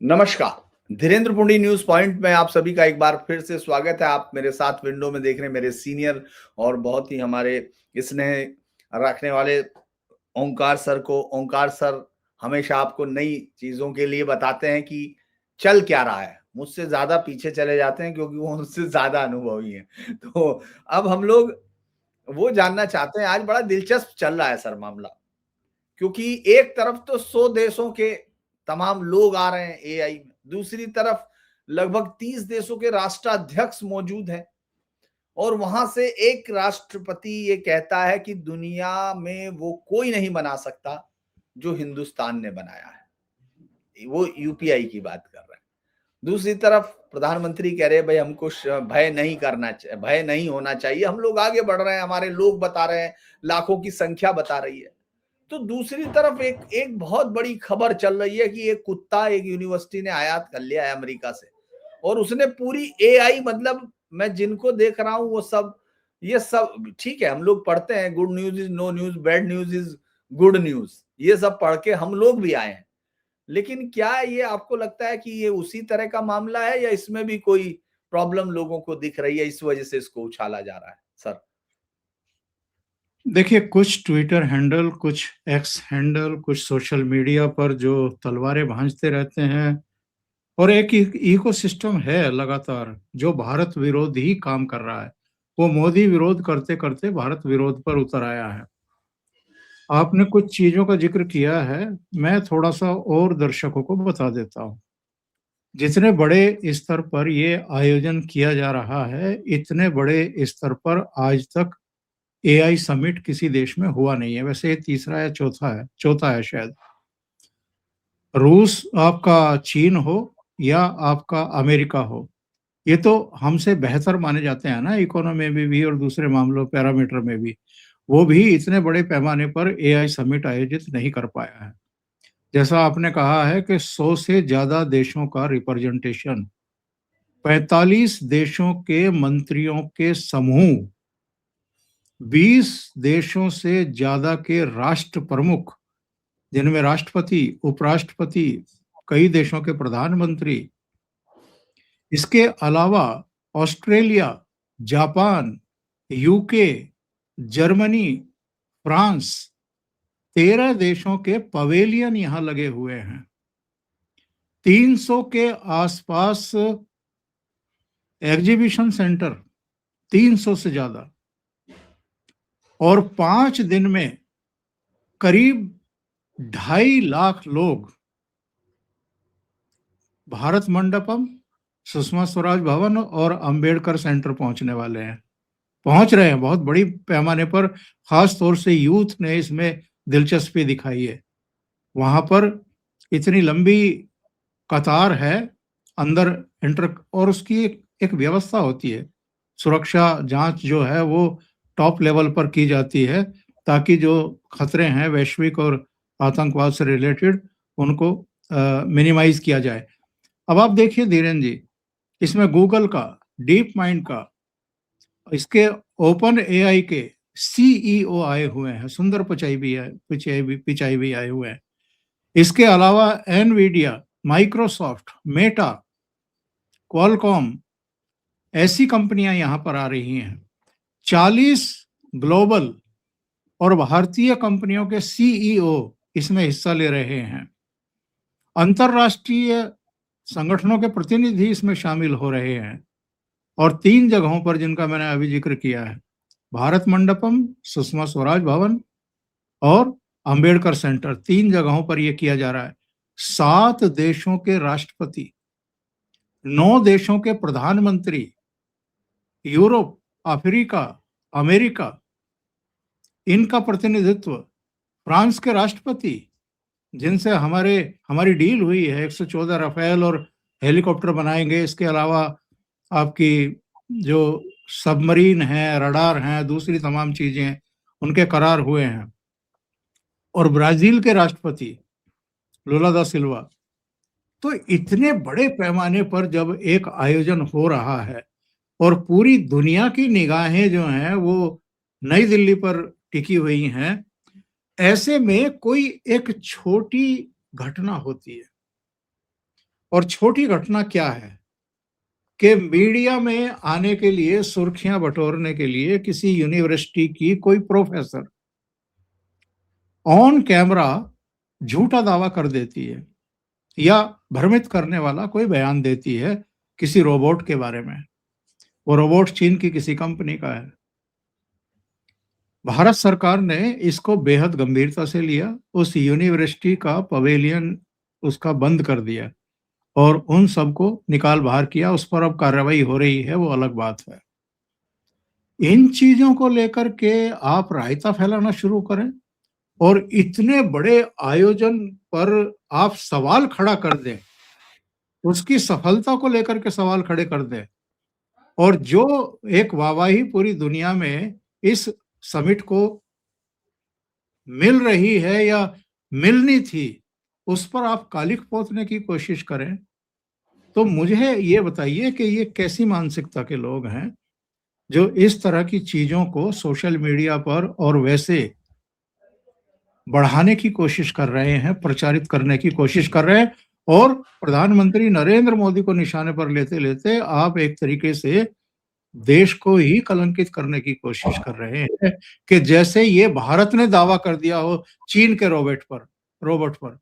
नमस्कार। Dhirendra पुंडी news point में आप सभी का एक बार फिर से स्वागत है। आप मेरे साथ विंडो में देख रहे हैं मेरे सीनियर और बहुत ही हमारे स्नेह रखने वाले ओंकार सर को। ओंकार सर हमेशा आपको नई चीजों के लिए बताते हैं कि चल क्या रहा है। मुझसे ज्यादा पीछे चले जाते हैं क्योंकि वो मुझसे ज्यादा अनुभवी हैं। तो अब हम लोग वो जानना चाहते हैं, आज बड़ा दिलचस्प चल रहा है सर मामला, क्योंकि एक तरफ तो 100 देशों के तमाम लोग आ रहे हैं एआई में, दूसरी तरफ लगभग 30 देशों के राष्ट्राध्यक्ष मौजूद हैं और वहां से एक राष्ट्रपति ये कहता है कि दुनिया में वो कोई नहीं बना सकता जो हिंदुस्तान ने बनाया है। वो यूपीआई की बात कर रहे हैं। दूसरी तरफ प्रधानमंत्री कह रहे हैं भाई हमको भय नहीं करना चाहिए, भय नहीं होना चाहिए, हम लोग आगे बढ़ रहे हैं, हमारे लोग बता रहे हैं, लाखों की संख्या बता रही है। तो दूसरी तरफ एक एक बहुत बड़ी खबर चल रही है कि एक कुत्ता एक यूनिवर्सिटी ने आयात कर लिया है अमेरिका से और उसने पूरी एआई, मतलब मैं जिनको देख रहा हूं वो सब, ये सब ठीक है, हम लोग पढ़ते हैं good news is no news, bad news is good news, ये सब पढ़ के हम लोग भी आए हैं। लेकिन क्या ये आपको लगता है कि ये उसी तरह का मामला है या इसमें भी कोई प्रॉब्लम लोगों को दिख रही है, इस वजह से इसको उछाला जा रहा है सर? देखिए, कुछ ट्विटर हैंडल, कुछ एक्स हैंडल, कुछ सोशल मीडिया पर जो तलवारें भांजते रहते हैं और एक इकोसिस्टम है लगातार जो भारत विरोध ही काम कर रहा है। वो मोदी विरोध करते करते भारत विरोध पर उतर आया है। आपने कुछ चीजों का जिक्र किया है, मैं थोड़ा सा और दर्शकों को बता देता हूँ। जितने बड़े स्तर पर ये आयोजन किया जा रहा है, इतने बड़े स्तर पर आज तक एआई समिट किसी देश में हुआ नहीं है। वैसे ये तीसरा या चौथा है शायद। रूस आपका, चीन हो या आपका अमेरिका हो, ये तो हमसे बेहतर माने जाते हैं ना, इकोनॉमी में भी और दूसरे मामलों पैरामीटर में भी। वो भी इतने बड़े पैमाने पर एआई समिट आयोजित नहीं कर पाया है। जैसा आपने कहा है कि 100 से ज्यादा देशों का रिप्रेजेंटेशन, 45 देशों के मंत्रियों के समूह, 20 देशों से ज्यादा के राष्ट्र प्रमुख, जिनमें राष्ट्रपति, उपराष्ट्रपति, कई देशों के प्रधानमंत्री, इसके अलावा Australia, Japan, UK, Germany, France, 13 देशों के पवेलियन यहां लगे हुए हैं। 300 के आसपास एग्जीबिशन सेंटर, 300 से ज्यादा, और 5 दिन में करीब 2.5 लाख लोग भारत मंडपम, सुषमा स्वराज भवन और अंबेडकर सेंटर पहुंचने वाले हैं, पहुंच रहे हैं बहुत बड़ी पैमाने पर। खास तौर से यूथ ने इसमें दिलचस्पी दिखाई है। वहां पर इतनी लंबी कतार है अंदर एंटर, और उसकी एक व्यवस्था होती है। सुरक्षा जांच जो है वो टॉप लेवल पर की जाती है ताकि जो खतरे हैं वैश्विक और आतंकवाद से रिलेटेड, उनको मिनिमाइज किया जाए। अब आप देखिए धीरेन्द्र जी, इसमें गूगल का, डीप माइंड का, इसके ओपन एआई के सीईओ आए हुए हैं, सुंदर पिचाई भी आए हुए हैं। इसके अलावा एनवीडिया, माइक्रोसॉफ्ट, मेटा, क्वालकॉम, ऐसी कंपनियां यहां पर आ रही हैं। 40 ग्लोबल और भारतीय कंपनियों के सीईओ इसमें हिस्सा ले रहे हैं। अंतरराष्ट्रीय संगठनों के प्रतिनिधि इसमें शामिल हो रहे हैं। और 3 जगहों पर जिनका मैंने अभी जिक्र किया है, भारत मंडपम, सुषमा स्वराज भवन और अंबेडकर सेंटर, 3 जगहों पर यह किया जा रहा है। 7 देशों के राष्ट्रपति, 9 देशों के प्रधानमंत्री, यूरोप, अफ्रीका, अमेरिका, इनका प्रतिनिधित्व, फ्रांस के राष्ट्रपति, जिनसे हमारी डील हुई है, 114 राफेल और हेलीकॉप्टर बनाएंगे। इसके अलावा आपकी जो सबमरीन है, रडार हैं, दूसरी तमाम चीजें, उनके करार हुए हैं। और ब्राजील के राष्ट्रपति लुला दा सिल्वा। तो इतने बड़े पैमाने पर जब एक आयोजन हो रहा है और पूरी दुनिया की निगाहें जो हैं वो नई दिल्ली पर टिकी हुई हैं, ऐसे में कोई एक छोटी घटना होती है और छोटी घटना क्या है कि मीडिया में आने के लिए, सुर्खियां बटोरने के लिए किसी यूनिवर्सिटी की कोई प्रोफेसर ऑन कैमरा झूठा दावा कर देती है या भ्रमित करने वाला कोई बयान देती है किसी रोबोट के बारे में। वो रोबोट चीन की किसी कंपनी का है। भारत सरकार ने इसको बेहद गंभीरता से लिया, उस यूनिवर्सिटी का पवेलियन उसका बंद कर दिया और उन सबको निकाल बाहर किया। उस पर अब कार्रवाई हो रही है, वो अलग बात है। इन चीजों को लेकर के आप रायता फैलाना शुरू करें और इतने बड़े आयोजन पर आप सवाल खड़ा कर दें, उसकी सफलता को लेकर के सवाल खड़े कर दें, और जो एक वाहवाही पूरी दुनिया में इस समिट को मिल रही है या मिलनी थी, उस पर आप कालिख पोतने की कोशिश करें, तो मुझे ये बताइए कि ये कैसी मानसिकता के लोग हैं जो इस तरह की चीजों को सोशल मीडिया पर और वैसे बढ़ाने की कोशिश कर रहे हैं, प्रचारित करने की कोशिश कर रहे हैं। और प्रधानमंत्री नरेंद्र मोदी को निशाने पर लेते लेते आप एक तरीके से देश को ही कलंकित करने की कोशिश कर रहे हैं कि जैसे ये भारत ने दावा कर दिया हो चीन के रोबोट पर।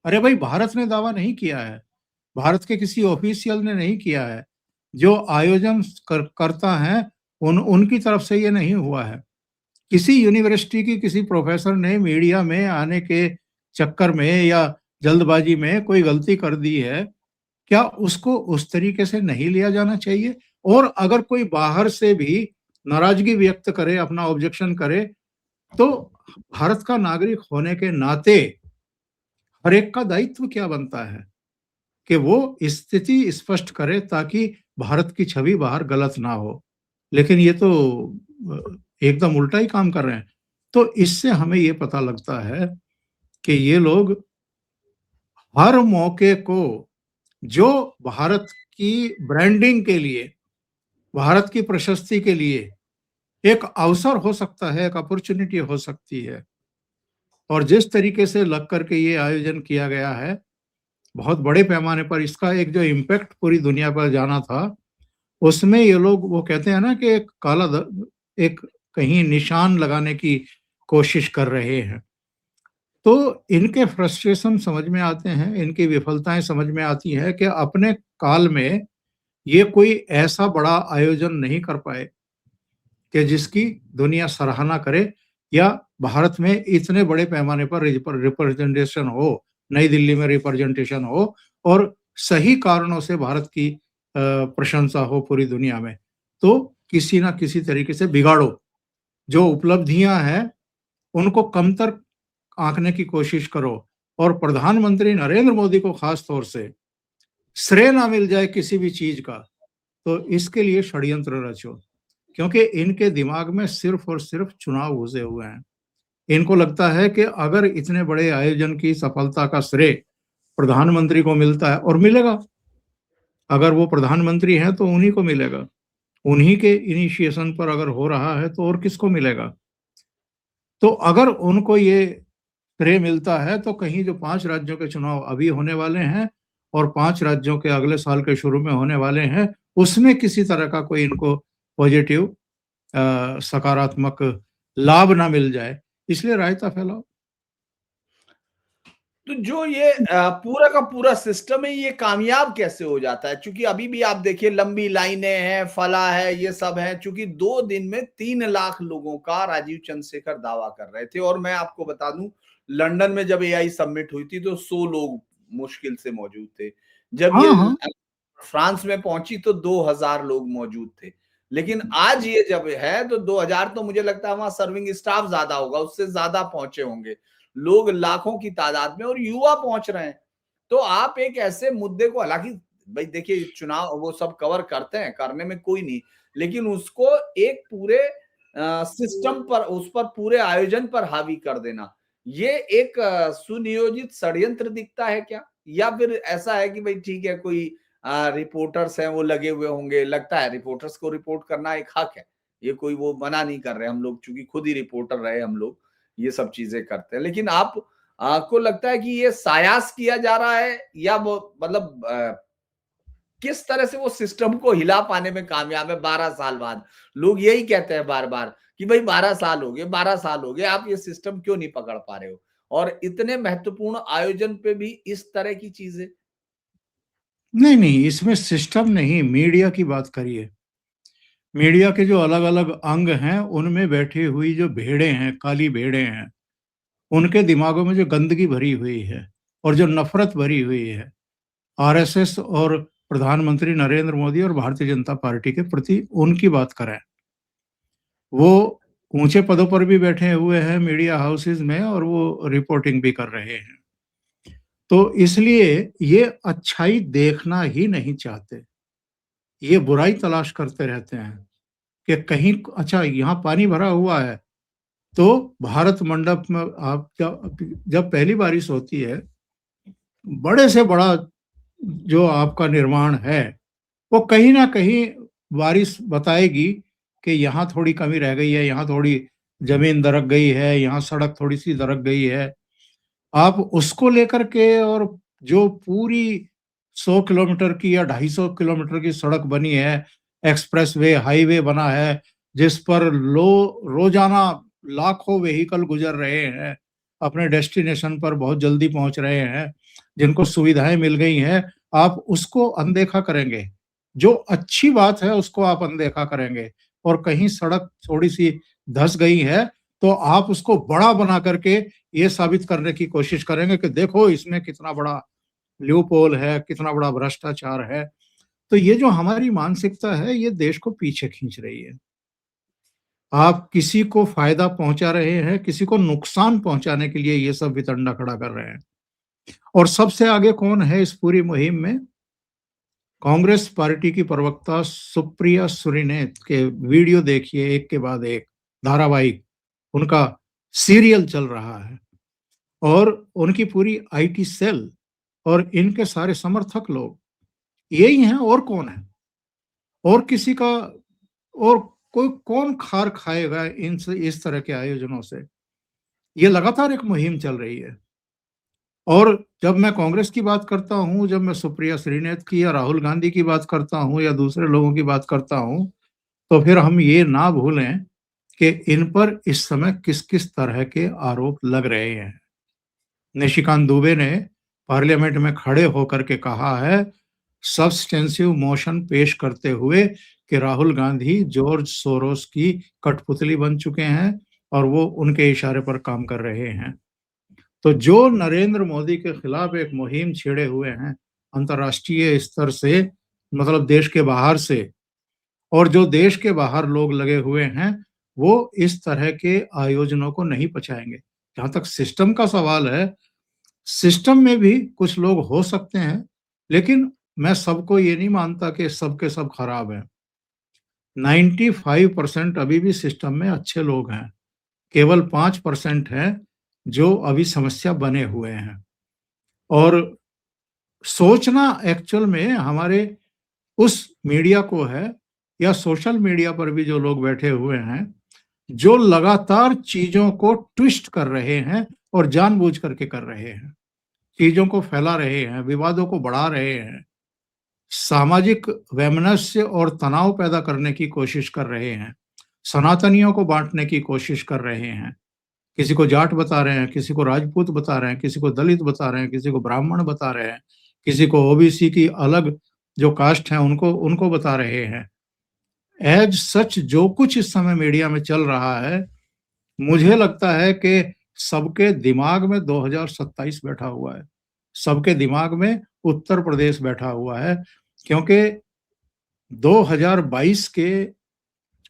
अरे भाई, भारत ने दावा नहीं किया है, भारत के किसी ऑफिशियल ने नहीं किया है। जो आयोजन करता है उनकी तरफ से ये नहीं हुआ है। किसी यूनिवर्सिटी की किसी प्रोफेसर ने मीडिया में आने के चक्कर में या जल्दबाजी में कोई गलती कर दी है, क्या उसको उस तरीके से नहीं लिया जाना चाहिए? और अगर कोई बाहर से भी नाराजगी व्यक्त करे, अपना ऑब्जेक्शन करे, तो भारत का नागरिक होने के नाते हर एक का दायित्व क्या बनता है कि वो स्थिति स्पष्ट करे ताकि भारत की छवि बाहर गलत ना हो। लेकिन ये तो एकदम उल्टा ही काम कर रहे हैं। तो इससे हमें ये पता लगता है कि ये लोग हर मौके को, जो भारत की ब्रांडिंग के लिए, भारत की प्रशस्ति के लिए एक अवसर हो सकता है, एक अपॉर्चुनिटी हो सकती है, और जिस तरीके से लग करके ये आयोजन किया गया है बहुत बड़े पैमाने पर, इसका एक जो इम्पैक्ट पूरी दुनिया पर जाना था, उसमें ये लोग, वो कहते हैं ना कि एक कहीं निशान लगाने की कोशिश कर रहे हैं। तो इनके फ्रस्ट्रेशन समझ में आते हैं, इनकी विफलताएं समझ में आती है कि अपने काल में ये कोई ऐसा बड़ा आयोजन नहीं कर पाए कि जिसकी दुनिया सराहना करे या भारत में इतने बड़े पैमाने पर रिप्रेजेंटेशन हो, नई दिल्ली में रिप्रेजेंटेशन हो और सही कारणों से भारत की प्रशंसा हो पूरी दुनिया में। तो किसी ना किसी तरीके से बिगाड़ो, जो उपलब्धियां हैं उनको कमतर आंकने की कोशिश करो, और प्रधानमंत्री नरेंद्र मोदी को खास तौर से श्रेय ना मिल जाए किसी भी चीज का, तो इसके लिए षड्यंत्र रचो। क्योंकि इनके दिमाग में सिर्फ और सिर्फ चुनाव घुसे हुए हैं। इनको लगता है कि अगर इतने बड़े आयोजन की सफलता का श्रेय प्रधानमंत्री को मिलता है, और मिलेगा, अगर वो प्रधानमंत्री हैं तो उन्हीं को मिलेगा, उन्हीं के इनिशिएशन पर अगर हो रहा है तो और किसको मिलेगा। तो अगर उनको ये श्रेय मिलता है तो कहीं जो 5 राज्यों के चुनाव अभी होने वाले हैं और 5 राज्यों के अगले साल के शुरू में होने वाले हैं, उसमें किसी तरह का कोई इनको पॉजिटिव सकारात्मक लाभ ना मिल जाए, इसलिए रायता फैलाओ। तो जो ये पूरा का पूरा सिस्टम है, ये कामयाब कैसे हो जाता है? क्योंकि अभी भी आप देखिए लंबी लाइनें हैं, फला है, ये सब है। क्योंकि 2 दिन में 3 लाख लोगों का राजीव चंद्रशेखर दावा कर रहे थे। और मैं आपको बता दूं, लंदन में जब एआई समिट हुई थी तो 100 लोग मुश्किल से मौजूद थे। जब हाँ, ये हाँ। फ्रांस में पहुंची तो 2000 लोग मौजूद थे। लेकिन आज ये जब है तो 2000, तो मुझे लगता है वहां सर्विंग स्टाफ ज्यादा होगा, उससे ज्यादा पहुंचे होंगे लोग, लाखों की तादाद में, और युवा पहुंच रहे हैं। तो आप एक ऐसे मुद्दे को, हालांकि भाई देखिए चुनाव वो सब कवर करते हैं, करने में कोई नहीं, लेकिन उसको एक पूरे सिस्टम पर, उस पर पूरे आयोजन पर हावी कर देना, ये एक सुनियोजित षड्यंत्र दिखता है क्या? या फिर ऐसा है कि भाई ठीक है, कोई रिपोर्टर्स हैं वो लगे हुए होंगे, लगता है रिपोर्टर्स को रिपोर्ट करना एक हक है, ये कोई वो मना नहीं कर रहे, हम लोग चूंकि खुद ही रिपोर्टर रहे हम लोग ये सब चीजें करते हैं। लेकिन आप को लगता है कि ये सायास किया जा रहा है या वो मतलब किस तरह से वो सिस्टम को हिला पाने में कामयाब है 12 साल बाद? लोग यही कहते हैं बार-बार कि भाई 12 साल हो गए, 12 साल हो गए, आप ये सिस्टम क्यों नहीं पकड़ पा रहे हो? और इतने महत्वपूर्ण आयोजन पे भी इस तरह की चीज़ें। नहीं, नहीं, इसमें सिस्टम नहीं, मीडिया की बात करिए। मीडिया के जो अलग-अलग अंग हैं, उनमें बैठी हुई जो भेड़ें हैं, काली भेड़ें हैं, उनके दिमागों में जो गंदगी भरी हुई है और जो नफ़रत भरी हुई है, आरएसएस और प्रधानमंत्री नरेंद्र मोदी और भारतीय जनता पार्टी के प्रति, उनकी बात करें। वो ऊँचे पदों पर भी बैठे हुए हैं मीडिया हाउसेज़ में और वो रिपोर्टिंग भी कर रहे हैं। तो इसलिए ये अच्छाई देखना ही नहीं चाहते। ये बुराई तलाश करते रहते हैं कि कहीं अच्छा यहाँ पानी भरा हुआ है, तो भारत मंडप में आप जब जब पहली बारिश होती है, बड़े से बड़ा जो आपका निर्माण है, वो कहीं न कहीं बारिश बताएगी कि यहाँ थोड़ी कमी रह गई है, यहाँ थोड़ी ज़मीन दरक गई है, यहाँ सड़क थोड़ी-सी दरक गई है। आप उसको लेकर के और जो पूरी 100 किलोमीटर की या 250 किलोमीटर की सड़क बनी है, एक्सप्रेसवे, हाईवे बना है, जिस पर रोज़ाना लाखों व्हीकल गुज़र रहे हैं, अपने डेस्टिनेशन पर बहुत जल्दी पहुँच रहे हैं, जिनको सुविधाएँ मिल गई हैं, आप उसको अनदेखा करेंगे। जो अच्छी बात है, उसको आप अनदेखा करेंगे और कहीं सड़क थोड़ी-सी धँस गई है, तो आप उसको बड़ा बना करके ये साबित करने की कोशिश करेंगे कि देखो इसमें कितना बड़ा लूपहोल है, कितना बड़ा भ्रष्टाचार है। तो ये जो हमारी मानसिकता है, ये देश को पीछे खींच रही है। आप किसी को फ़ायदा पहुँचा रहे हैं, किसी को नुकसान पहुँचाने के लिए ये सब वितंडा खड़ा कर रहे हैं। और सबसे आगे कौन है इस पूरी मुहिम में? कांग्रेस पार्टी की प्रवक्ता सुप्रिया सुरीनेत के वीडियो देखिए एक के बाद एक, धारावाहिक, उनका सीरियल चल रहा है। और उनकी पूरी आईटी सेल और इनके सारे समर्थक लोग यही हैं, और कौन है? और किसी का और कोई कौन खार खाएगा इनसे, इस तरह के आयोजनों से? ये लगातार एक मुहिम चल रही है। और जब मैं कांग्रेस की बात करता हूँ, जब मैं सुप्रिया श्रीनेत की या राहुल गांधी की बात करता हूँ या दूसरे लोगों की बात करता हूँ, तो फिर हम ये ना भूलें कि इन पर इस समय किस-किस तरह के आरोप लग रहे हैं। निशिकांत दुबे ने पार्लियामेंट में खड़े होकर के कहा है, सब्सटेंसिव मोशन पेश करते हुए, कि राहुल गांधी जॉर्ज सोरोस की कठपुतली बन चुके हैं और वो उनके इशारे पर काम कर रहे हैं। तो जो नरेंद्र मोदी के खिलाफ एक मुहिम छेड़े हुए हैं अंतर्राष्ट्रीय स्तर से, मतलब देश के बाहर से, और जो देश के बाहर लोग लगे हुए हैं, वो इस तरह के आयोजनों को नहीं पचाएंगे। जहां तक सिस्टम का सवाल है, सिस्टम में भी कुछ लोग हो सकते हैं, लेकिन मैं सबको ये नहीं मानता कि सब के सब खराब हैं। 95% अभी भी सिस्टम में अच्छे लोग हैं। केवल 5% हैं जो अभी समस्या बने हुए हैं। और सोचना एक्चुअल में हमारे उस मीडिया को है, या सोशल मीडिया पर भी जो लोग बैठे हुए हैं, जो लगातार चीज़ों को ट्विस्ट कर रहे हैं और जानबूझ करके कर रहे हैं। चीज़ों को फैला रहे हैं, विवादों को बढ़ा रहे हैं, सामाजिक वैमनस्य और तनाव पैदा करने की कोशिश कर रहे हैं, सनातनियों को बाँटने की कोशिश कर रहे हैं। किसी को जाट बता रहे हैं, किसी को राजपूत बता रहे हैं, किसी को दलित बता रहे हैं, किसी को ब्राह्मण बता रहे हैं, किसी को ओबीसी की अलग जो कास्ट है उनको उनको बता रहे हैं। एज़ सच जो कुछ इस समय मीडिया में चल रहा है, मुझे लगता है कि सबके दिमाग में 2027 बैठा हुआ है। सबके दिमाग में उत्तर प्रदेश बैठा हुआ है, क्योंकि 2022 के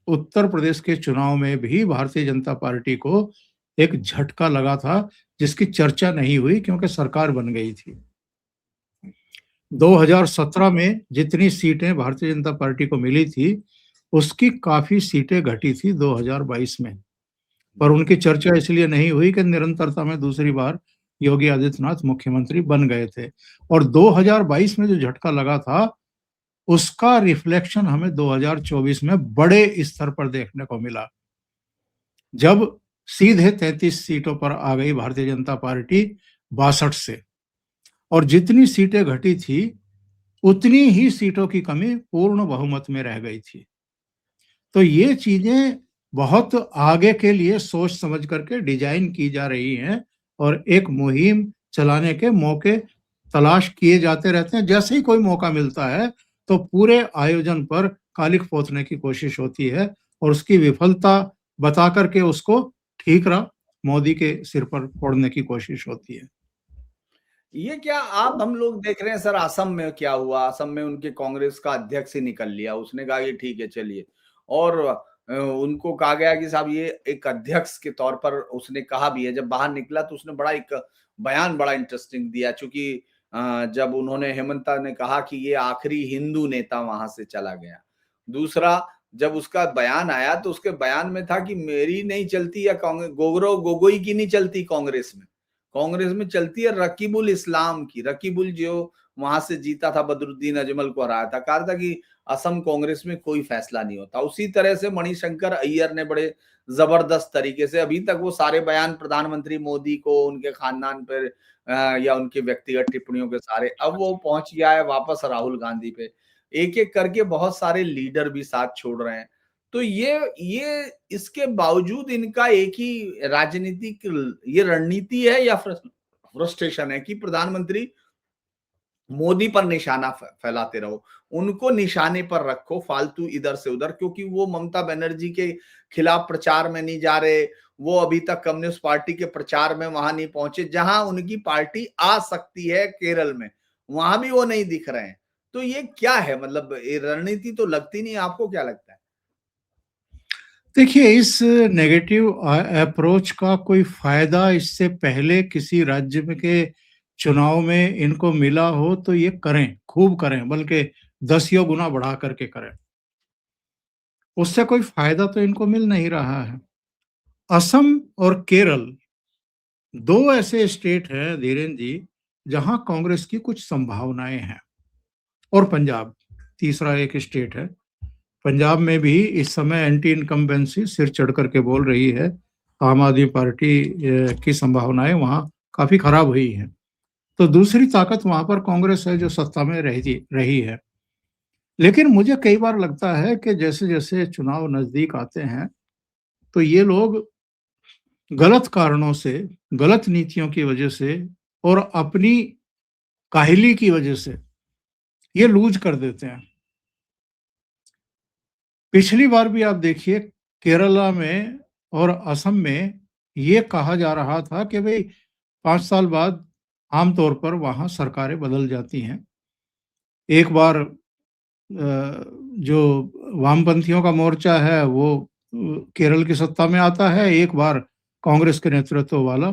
उत्तर प्रदेश के चुनाव में भी भारतीय जनता पार्टी को एक झटका लगा था, जिसकी चर्चा नहीं हुई क्योंकि सरकार बन गई थी। 2017 में जितनी सीटें भारतीय जनता पार्टी को मिली थी, उसकी काफ़ी सीटें घटी थी 2022 में। पर उनकी चर्चा इसलिए नहीं हुई कि निरंतरता में दूसरी बार योगी आदित्यनाथ मुख्यमंत्री बन गए थे। और 2022 में जो झटका लगा था, उसका रिफ्लेक्शन हमें 2024 में बड़े स्तर पर देखने को मिला। जब सीधे 33 सीटों पर आ गई भारतीय जनता पार्टी 62 से। और जितनी सीटें घटी थी उतनी ही सीटों की कमी पूर्ण बहुमत में रह गई थी। तो ये चीजें बहुत आगे के लिए सोच समझ करके डिजाइन की जा रही हैं और एक मुहिम चलाने के मौके तलाश किए जाते रहते हैं। जैसे ही कोई मौका मिलता है तो पूरे आयोजन पर कालिख पोतने की कोशिश होती है और उसकी विफलता बता करके उसको ठीकरा मोदी के सिर पर फोड़ने की कोशिश होती है। ये क्या आप हम लोग देख रहे हैं सर, असम में क्या हुआ? असम में उनके कांग्रेस का अध्यक्ष ही निकल लिया। उसने कहा कि ठीक है चलिए, और उनको कहा गया कि साहब ये एक अध्यक्ष के तौर पर उसने कहा भी है। जब बाहर निकला तो उसने बड़ा एक बयान बड़ा इंटरेस्टिंग दिया, चूंकि जब उन्होंने हेमंता ने कहा कि ये आखिरी हिंदू नेता वहां से चला गया। दूसरा, जब उसका बयान आया तो उसके बयान में था कि मेरी नहीं चलती या कांग्रेस गोगरो गोगोई की नहीं चलती कांग्रेस में। कांग्रेस में चलती है रकीबुल इस्लाम की। रकीबुल जो वहां से जीता था, बदरुद्दीन अजमल को हराया था, कहा था कि असम कांग्रेस में कोई फैसला नहीं होता। उसी तरह से मणिशंकर अय्यर ने बड़े जबरदस्त तरीके से, अभी तक वो सारे बयान प्रधानमंत्री मोदी को, उनके खानदान पर या उनके व्यक्तिगत टिप्पणियों के सारे, अब वो पहुंच गया है वापस राहुल गांधी पे। एक एक करके बहुत सारे लीडर भी साथ छोड़ रहे हैं। तो ये इसके बावजूद इनका एक ही राजनीतिक ये रणनीति है या फ्रस्ट्रेशन है कि प्रधानमंत्री मोदी पर निशाना फैलाते रहो, उनको निशाने पर रखो, फालतू इधर से उधर, क्योंकि वो ममता बनर्जी के खिलाफ प्रचार में नहीं जा रहे। वो अभी तक कम्युनिस्ट पार्टी के प्रचार में वहां नहीं पहुंचे जहां उनकी पार्टी आ सकती है, केरल में, वहां भी वो नहीं दिख रहे हैं। तो ये क्या है? मतलब ये रणनीति तो लगती नहीं, आपको क्या लगता है? देखिए, इस नेगेटिव अप्रोच का कोई फायदा इससे पहले किसी राज्य में के चुनाव में इनको मिला हो तो ये करें, खूब करें, बल्कि 10 गुना बढ़ा करके करें। उससे कोई फायदा तो इनको मिल नहीं रहा है। असम और केरल दो ऐसे स्टेट हैं धीरेन्द्र जी, जहां कांग्रेस की कुछ संभावनाएं हैं। और पंजाब तीसरा एक स्टेट है। पंजाब में भी इस समय एंटी इनकम्बेंसी सिर चढ़ करके बोल रही है। आम आदमी पार्टी की संभावनाएं वहां काफी खराब हुई हैं। तो दूसरी ताकत वहां पर कांग्रेस है जो सत्ता में रही है। लेकिन मुझे कई बार लगता है कि जैसे जैसे चुनाव नजदीक आते हैं तो ये लोग गलत कारणों से, गलत नीतियों की वजह से और अपनी काहली की वजह से ये लूज कर देते हैं। पिछली बार भी आप देखिए, केरला में और असम में ये कहा जा रहा था कि भाई 5 साल बाद आमतौर पर वहां सरकारें बदल जाती हैं। एक बार जो वामपंथियों का मोर्चा है वो केरल की सत्ता में आता है, एक बार कांग्रेस के नेतृत्व वाला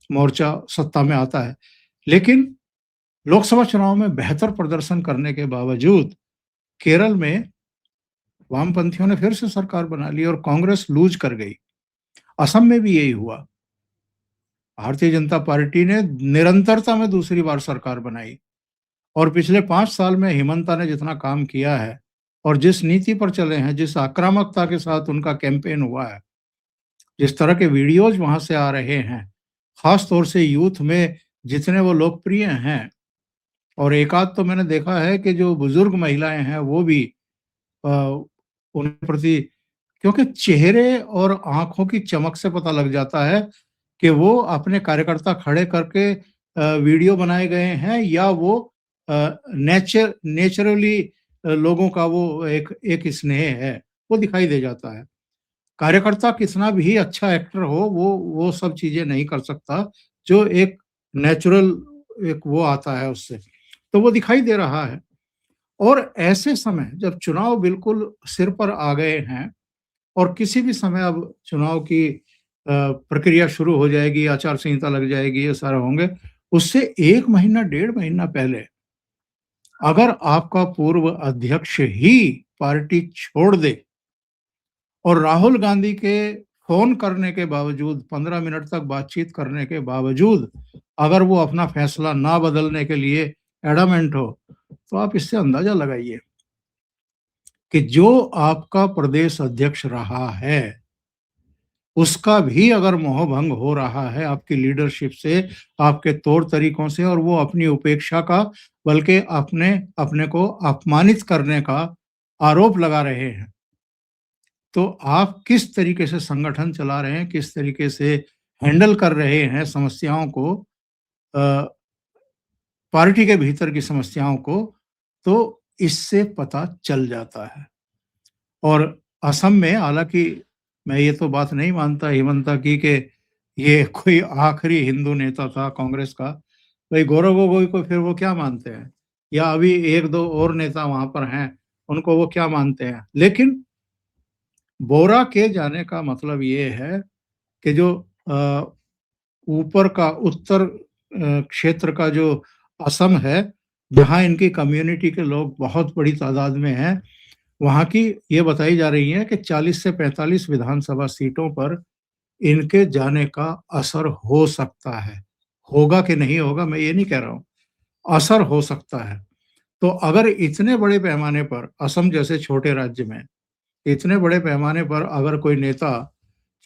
मोर्चा सत्ता में आता है। लेकिन लोकसभा चुनाव में बेहतर प्रदर्शन करने के बावजूद केरल में वामपंथियों ने फिर से सरकार बना ली और कांग्रेस लूज कर गई। असम में भी यही हुआ। भारतीय जनता पार्टी ने निरंतरता में दूसरी बार सरकार बनाई और पिछले 5 साल में हिमंता ने जितना काम किया है और जिस नीति पर चले हैं, जिस आक्रामकता के साथ उनका कैंपेन हुआ है, जिस तरह के वीडियोज वहां से आ रहे हैं, खास तौर से यूथ में जितने वो लोकप्रिय हैं। और एक आध तो मैंने देखा है कि जो बुजुर्ग महिलाएं हैं वो भी अ, उनके प्रति, क्योंकि चेहरे और आंखों की चमक से पता लग जाता है कि वो अपने कार्यकर्ता खड़े करके वीडियो बनाए गए हैं या वो नेचुरली लोगों का वो एक एक स्नेह है, वो दिखाई दे जाता है। कार्यकर्ता कितना भी अच्छा एक्टर हो, वो सब चीजें नहीं कर सकता जो एक नेचुरल एक वो आता है उससे। तो वो दिखाई दे रहा है। और ऐसे समय जब चुनाव बिल्कुल सिर पर आ गए हैं और किसी भी समय अब चुनाव की प्रक्रिया शुरू हो जाएगी, आचार संहिता लग जाएगी, ये सारा होंगे, उससे 1 महीना 1.5 महीना पहले अगर आपका पूर्व अध्यक्ष ही पार्टी छोड़ दे और राहुल गांधी के फोन करने के बावजूद, 15 मिनट तक बातचीत करने के बावजूद अगर वो अपना फैसला ना बदलने के लिए एडामेंट हो, तो आप इससे अंदाजा लगाइए कि जो आपका प्रदेश अध्यक्ष रहा है उसका भी अगर मोहभंग हो रहा है आपकी लीडरशिप से, आपके तौर तरीकों से, और वो अपनी उपेक्षा का बल्कि अपने अपने को अपमानित करने का आरोप लगा रहे हैं, तो आप किस तरीके से संगठन चला रहे हैं, किस तरीके से हैंडल कर रहे हैं समस्याओं को, अ, पार्टी के भीतर की समस्याओं को, तो इससे पता चल जाता है। और असम में हालाँकि मैं ये तो बात नहीं मानता हिमंता की कि ये कोई आखिरी हिंदू नेता था कांग्रेस का। भई गौरव गोगोई को फिर वो क्या मानते हैं? या अभी 1-2 और नेता वहाँ पर हैं, उनको वो क्या मानते हैं? लेकिन बोरा के जाने का मतलब ये है कि जो अ, ऊपर का उत्तर क्षेत्र का जो असम है, जहाँ इनकी कम्युनिटी के लोग बहुत बड़ी तादाद में हैं, वहाँ की ये बताई जा रही है कि 40 से 45 विधानसभा सीटों पर इनके जाने का असर हो सकता है। होगा कि नहीं होगा मैं ये नहीं कह रहा हूँ, असर हो सकता है। तो अगर इतने बड़े पैमाने पर असम जैसे छोटे राज्य में, इतने बड़े पैमाने पर अगर कोई नेता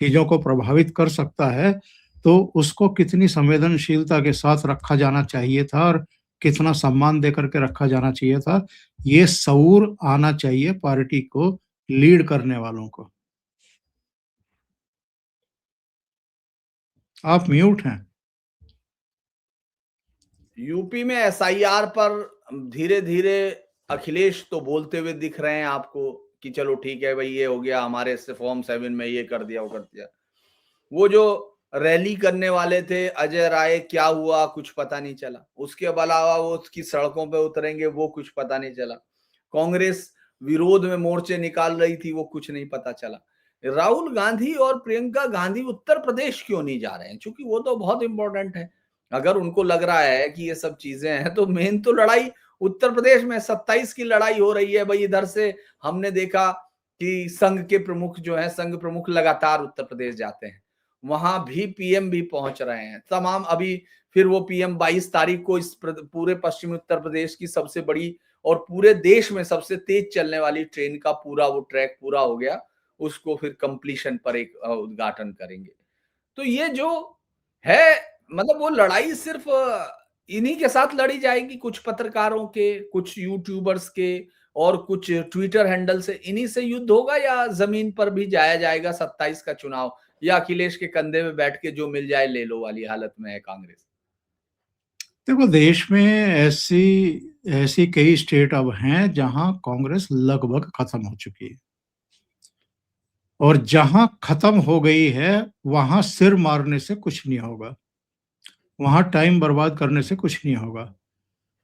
चीज़ों को प्रभावित कर सकता है, तो उसको कितनी संवेदनशीलता के साथ रखा जाना चाहिए था और कितना सम्मान देकर के रखा जाना चाहिए था, ये शऊर आना चाहिए पार्टी को लीड करने वालों को। आप म्यूट हैं। यूपी में एसआईआर पर धीरे-धीरे अखिलेश तो बोलते हुए दिख रहे हैं आपको कि चलो ठीक है भाई, ये हो गया हमारे से फॉर्म 7 में ये कर दिया, वो कर दिया। वो जो रैली करने वाले थे अजय राय, क्या हुआ कुछ पता नहीं चला। उसके अलावा वो उसकी सड़कों पे उतरेंगे वो कुछ पता नहीं चला। कांग्रेस विरोध में मोर्चे निकाल रही थी वो कुछ नहीं पता चला। राहुल गांधी और प्रियंका गांधी उत्तर प्रदेश क्यों नहीं जा रहे हैं? क्योंकि वो तो बहुत इंपॉर्टेंट है। अगर उनको लग रहा है कि ये सब चीजें हैं तो मेन तो लड़ाई उत्तर प्रदेश में 27 की लड़ाई हो रही है भाई। इधर से हमने देखा कि संघ के प्रमुख जो है, संघ प्रमुख लगातार उत्तर प्रदेश जाते हैं। वहां भी पीएम भी पहुंच रहे हैं तमाम। अभी फिर वो पीएम 22 तारीख को इस पूरे पश्चिमी उत्तर प्रदेश की सबसे बड़ी और पूरे देश में सबसे तेज चलने वाली ट्रेन का पूरा वो ट्रैक पूरा हो गया, उसको फिर कंप्लीशन पर एक उद्घाटन करेंगे। तो ये जो है, मतलब वो लड़ाई सिर्फ इन्हीं के साथ लड़ी जाएगी, कुछ पत्रकारों के, कुछ यूट्यूबर्स के और कुछ ट्विटर हैंडल से, इन्हीं से युद्ध होगा, या जमीन पर भी जाया जाएगा 27 का चुनाव, या अखिलेश के कंधे में बैठ के जो मिल जाए ले लो वाली हालत में है कांग्रेस? देखो देश में ऐसी ऐसी कई स्टेट अब हैं जहां कांग्रेस लगभग खत्म हो चुकी है, और जहां खत्म हो गई है वहां सिर मारने से कुछ नहीं होगा, वहां टाइम बर्बाद करने से कुछ नहीं होगा।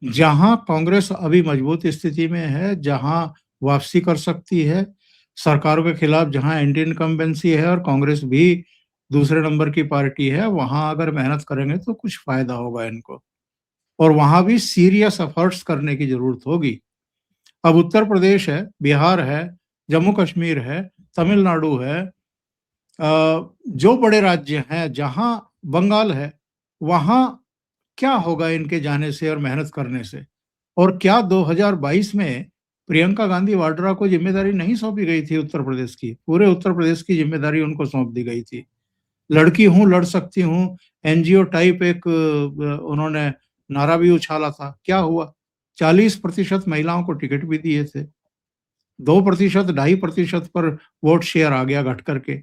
जहां कांग्रेस अभी मजबूत स्थिति में है, जहां वापसी कर सकती है सरकारों के खिलाफ, जहां एंटी इनकम्बेंसी है और कांग्रेस भी दूसरे नंबर की पार्टी है, वहां अगर मेहनत करेंगे तो कुछ फायदा होगा इनको, और वहां भी सीरियस एफर्ट्स करने की जरूरत होगी। अब उत्तर प्रदेश है, बिहार है, जम्मू कश्मीर है, तमिलनाडु है, जो बड़े राज्य हैं, जहां बंगाल है, वहां क्या होगा इनके जाने से और मेहनत करने से? और क्या 2022 में प्रियंका गांधी वाड्रा को जिम्मेदारी नहीं सौंपी गई थी उत्तर प्रदेश की? पूरे उत्तर प्रदेश की जिम्मेदारी उनको सौंप दी गई थी। लड़की हूं, लड़ सकती हूं, एनजीओ टाइप एक उन्होंने नारा भी उछाला था। क्या हुआ? 40% महिलाओं को टिकट भी दिए थे। 2%, 2.5% पर वोट शेयर आ गया घट करके,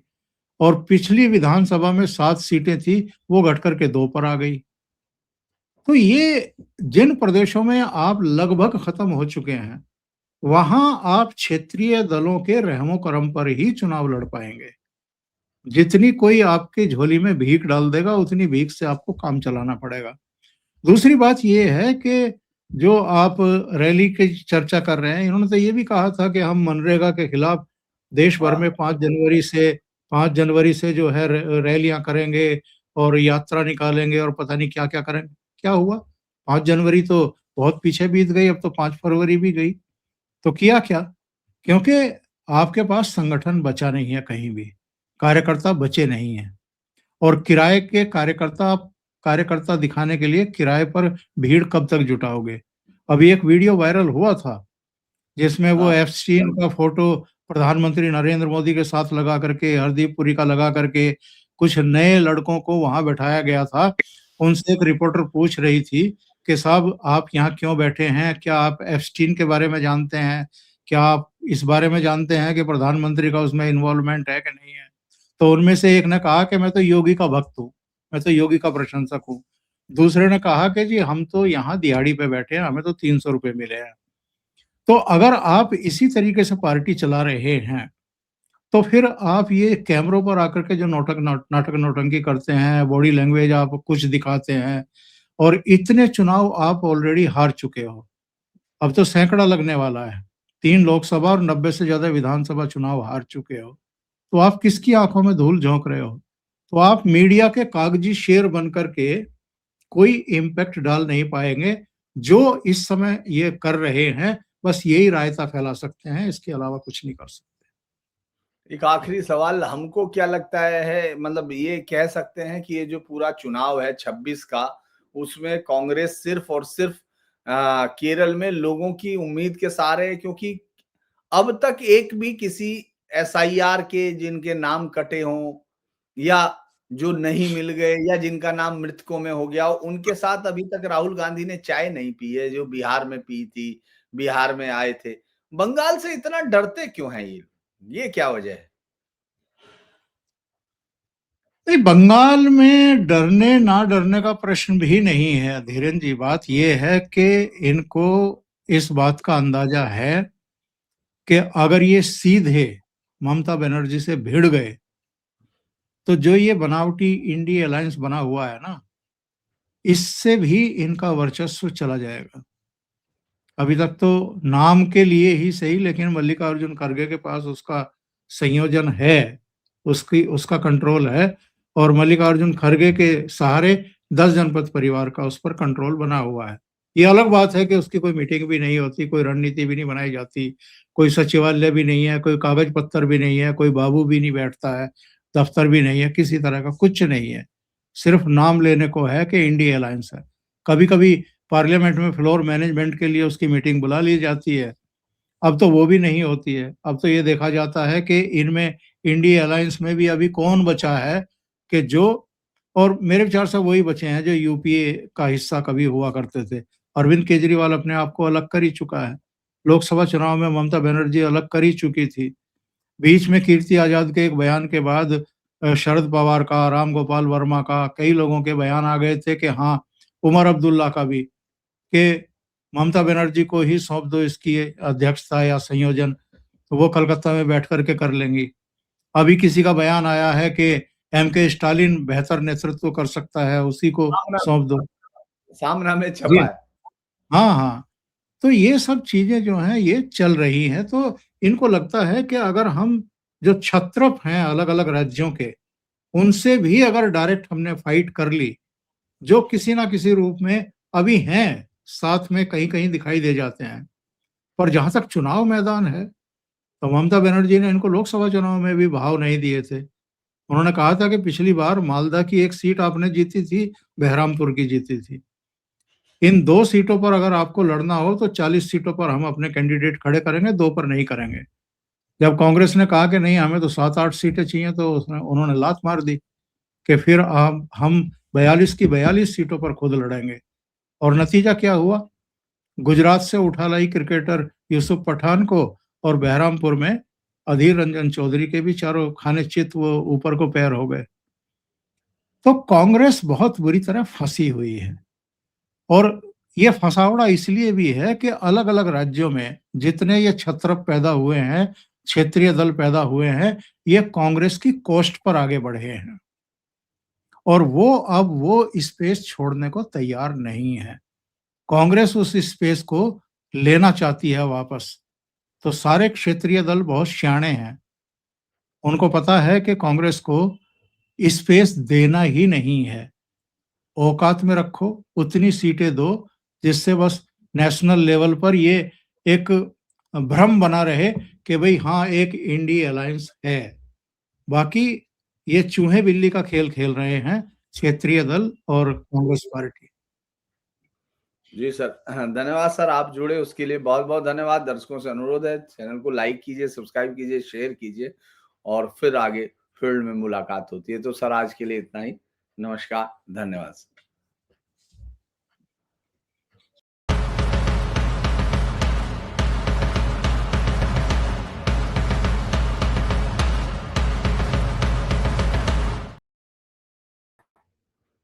और पिछली विधानसभा में 7 सीटें थी, वो घट करके 2 पर आ गई। तो ये जिन प्रदेशों में आप लगभग खत्म हो चुके हैं, वहां आप क्षेत्रीय दलों के रहमो करम पर ही चुनाव लड़ पाएंगे। जितनी कोई आपकी झोली में भीख डाल देगा, उतनी भीख से आपको काम चलाना पड़ेगा। दूसरी बात ये है कि जो आप रैली की चर्चा कर रहे हैं, इन्होंने तो ये भी कहा था कि हम मनरेगा के खिलाफ देश भर में हाँ, 5 जनवरी से जो है रैलियां करेंगे और यात्रा निकालेंगे और पता नहीं क्या-क्या करेंगे। क्या हुआ? 5 जनवरी तो बहुत पीछे बीत गई, अब तो 5 फरवरी भी गई। तो किया क्या? क्योंकि आपके पास संगठन बचा नहीं है कहीं भी, कार्यकर्ता बचे नहीं हैं, और किराए के कार्यकर्ता दिखाने के लिए किराए पर भीड़ कब तक जुटाओगे? अभी एक वीडियो वायरल हुआ था, जिसमें वो हाँ, एप्स्टीन का फोटो प्रधानमंत्री नरेंद्र मोदी के साथ लगा करके, हरदीप पुरी का लगा करके कुछ नए लड़कों को वहां बैठाया गया था। उनसे एक रिपोर्टर पूछ रही थी कि साहब आप यहाँ क्यों बैठे हैं? क्या आप एप्स्टीन के बारे में जानते हैं? क्या आप इस बारे में जानते हैं कि प्रधानमंत्री का उसमें इन्वॉल्वमेंट है कि नहीं है? तो उनमें से एक ने कहा कि मैं तो योगी का भक्त हूँ, मैं तो योगी का प्रशंसक हूँ। दूसरे ने कहा कि जी हम तो यहाँ दिहाड़ी पे बैठे हैं, हमें तो 300 रुपए मिले हैं। तो अगर आप इसी तरीके से पार्टी चला रहे हैं, तो फिर आप ये कैमरों पर आकर के जो नाटक नौटंकी करते हैं, बॉडी लैंग्वेज आप कुछ दिखाते हैं और इतने चुनाव आप ऑलरेडी हार चुके हो। अब तो सैकड़ा लगने वाला है। 3 लोकसभा और 90 से ज़्यादा विधानसभा चुनाव हार चुके हो। तो आप किसकी आँखों में धूल झोंक रहे हो? तो आप मीडिया के कागजी शेर बन कर के कोई इम्पैक्ट डाल नहीं पाएँगे। जो इस समय ये कर रहे हैं, बस यही रायता फैला सकते हैं, इसके अलावा कुछ नहीं कर सकते। एक आखिरी सवाल, हमको क्या लगता है, मतलब ये कह सकते हैं कि ये जो पूरा चुनाव है 26 का, उसमें कांग्रेस सिर्फ और सिर्फ केरल में लोगों की उम्मीद के सहारे है, क्योंकि अब तक एक भी किसी एसआईआर के जिनके नाम कटे हों या जो नहीं मिल गए या जिनका नाम मृतकों में हो गया हो, उनके साथ अभी तक राहुल गांधी ने चाय नहीं पी है, जो बिहार में पी थी, बिहार में आए थे। बंगाल से इतना डरते क्यों हैं ये क्या वजह है? नहीं, बंगाल में डरने ना डरने का प्रश्न भी नहीं है धीरेन्द्र जी। बात यह है कि इनको इस बात का अंदाजा है कि अगर ये सीधे ममता बनर्जी से भिड़ गए तो जो ये बनावटी इंडी अलायंस बना हुआ है ना, इससे भी इनका वर्चस्व चला जाएगा। अभी तक तो नाम के लिए ही सही, लेकिन मल्लिकार्जुन खड़गे के पास उसका संयोजन है, उसकी उसका कंट्रोल है और मल्लिकार्जुन खड़गे के सहारे 10 जनपद परिवार का उस पर कंट्रोल बना हुआ है। ये अलग बात है कि उसकी कोई मीटिंग भी नहीं होती, कोई रणनीति भी नहीं बनाई जाती, कोई सचिवालय भी नहीं है, कोई कागज पत्तर भी नहीं है, कोई बाबू भी नहीं बैठता है, दफ्तर भी नहीं है, किसी तरह का कुछ नहीं है। सिर्फ नाम लेने को है कि इंडिया अलायंस है। कभी-कभी पार्लियामेंट में फ्लोर मैनेजमेंट के लिए उसकी मीटिंग बुला ली जाती है। अब तो वो भी नहीं होती है। अब तो ये देखा जाता है कि इनमें इंडिया अलायंस में भी अभी कौन बचा है कि जो, और मेरे विचार से वही बचे हैं जो यूपीए का हिस्सा कभी हुआ करते थे। अरविंद केजरीवाल अपने आप को अलग कर ही चुका है। लोकसभा चुनाव में ममता बनर्जी अलग कर ही चुकी थी। बीच में कीर्ति आज़ाद के एक बयान के बाद शरद पवार का, राम गोपाल वर्मा का, कई लोगों के बयान आ गए थे कि हाँ, उमर अब्दुल्ला का भी, कि ममता बनर्जी को ही सौंप दो इसकी अध्यक्षता या संयोजन, तो वो कलकत्ता में बैठ कर के कर लेंगी। अभी किसी का बयान आया है कि एम के स्टालिन बेहतर नेतृत्व कर सकता है, उसी को सामना सौंप दो। सामना में छपा जी। है। हाँ, हाँ। तो ये सब चीज़ें जो हैं ये चल रही हैं, तो इनको लगता है कि अगर हम जो क्षत्रप हैं अलग-अलग राज्यों के, उनसे भी अगर डायरेक्ट हमने फाइट कर ली, जो किसी ना किसी रूप में अभी हैं, साथ में कहीं-कहीं दिखाई दे जाते हैं। पर जहाँ तक चुनाव मैदान है, तो ममता बनर्जी ने इनको लोकसभा चुनाव में भी भाव नहीं दिए थे। उन्होंने कहा था कि पिछली बार मालदा की एक सीट आपने जीती थी, बहरामपुर की जीती थी। इन 2 सीटों पर अगर आपको लड़ना हो तो 40 सीटों पर हम अपने कैंडिडेट खड़े करेंगे, 2 पर नहीं करेंगे। जब कांग्रेस ने कहा कि नहीं हमें तो 7-8 सीटें चाहिए, तो उसने उन्होंने लात मार दी कि फिर हम 42 की 42 सीटों पर खुद लड़ेंगे। और नतीजा क्या हुआ? गुजरात से उठा लाई क्रिकेटर यूसुफ पठान को और बहरामपुर में अधीर रंजन चौधरी के भी चारों खाने चित वो ऊपर को पैर हो गए। तो कांग्रेस बहुत बुरी तरह फंसी हुई है और ये फंसावड़ा इसलिए भी है कि अलग-अलग राज्यों में जितने ये छत्रप पैदा हुए हैं, क्षेत्रीय दल पैदा हुए हैं, ये कांग्रेस की कोष्ठ पर आगे बढ़े हैं और वो अब वो स्पेस छोड़ने को तैयार नहीं है। कांग्रेस उस स्पेस को लेना चाहती है वापस। तो सारे क्षेत्रीय दल बहुत शाणे हैं। उनको पता है कि कांग्रेस को स्पेस देना ही नहीं है। औकात में रखो, उतनी सीटें दो जिससे बस नेशनल लेवल पर ये एक भ्रम बना रहे कि भई हाँ, एक इंडी अलायंस है। बाकी ये चूहे-बिल्ली का खेल खेल रहे हैं क्षेत्रीय दल और कांग्रेस पार्टी। जी सर, धन्यवाद सर, आप जुड़े उसके लिए बहुत-बहुत धन्यवाद। दर्शकों से अनुरोध है, चैनल को लाइक कीजिए, सब्सक्राइब कीजिए, शेयर कीजिए और फिर आगे फील्ड में मुलाकात होती है। तो सर आज के लिए इतना ही। नमस्कार, धन्यवाद।